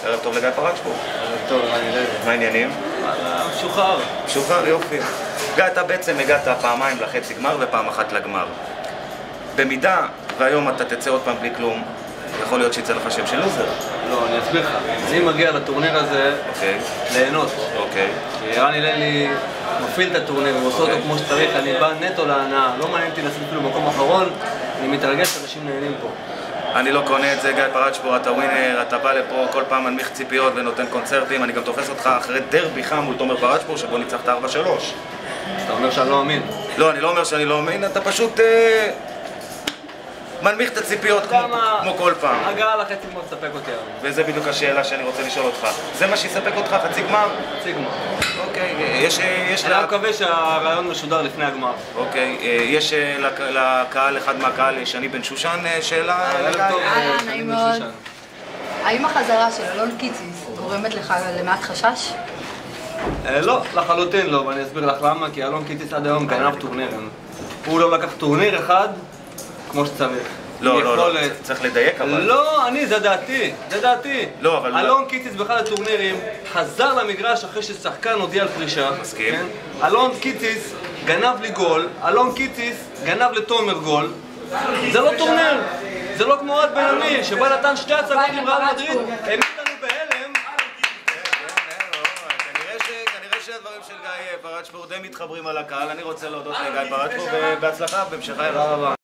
ערב טוב לגיא פרצ'פור. ערב טוב, רני לוי. מה העניינים? משוחרר. משוחרר, יופי. גיא, אתה בעצם הגעת פעמיים לחצי גמר ופעם אחת לגמר. במידה והיום אתה תצא עוד פעם בלי כלום, יכול להיות שיצא לך שם של לוזר. לא, אני אסביר לך. אני מגיע לטורניר הזה ליהנות. אוקיי. כי רני לוי מפעיל את הטורניר, הוא עושה אותו כמו שצריך, אני בא נטו להנאה, לא מעניין אותי לשים אפילו במקום אחרון, אני מתרגש, אנשים נהנים פה. אני לא קונה את זה, גיא פרצ'פור, אתה ווינר, אתה בא לפה כל פעם מנמיך ציפיות ונותן קונצרטים, אני גם תופס אותך אחרי דרבי חם מול תומר פרצ'פור שבו ניצחת 4-3. אתה אומר שאני לא אמין. לא, אני לא אומר שאני לא אמין, אתה פשוט מנמיך את הציפיות כמו כל פעם. הגעה לחצי גמר תספק אותי היום. וזה בדיוק השאלה שאני רוצה לשאול אותך. זה מה שיספק אותך, חצי גמר? חצי גמר. אוקיי, יש אני מקווה שהרעיון משודר לפני הגמר. אוקיי, יש לקהל, אחד מהקהל, שני בן שושן, שאלה? נעים מאוד. האם החזרה של אלון קיציס גורמת לך למעט חשש? לא, לחלוטין לא, ואני אסביר לך למה, כי אלון קיציס עד היום גנב טורנירים. הוא לא לקח טורניר אחד כמו שצריך. לא, צריך לדייק אבל. לא, זה דעתי, זה דעתי. לא, אבל... אלון קיציס באחד הטורנירים חזר למגרש אחרי ששחקן הודיע על פרישה. מסכים. אלון קיציס גנב לי גול, אלון קיציס גנב לתומר גול. זה לא טורניר, זה לא כמו עד בינוני, שבא נתן שתי הצגות עם ריאל מדריד, העמיד לנו בהלם. כנראה שהדברים של גיא פרצ'פור די מתחברים על הקהל. אני רוצה להודות לגיא פרצ'פור ובהצלחה בהמשך הערב.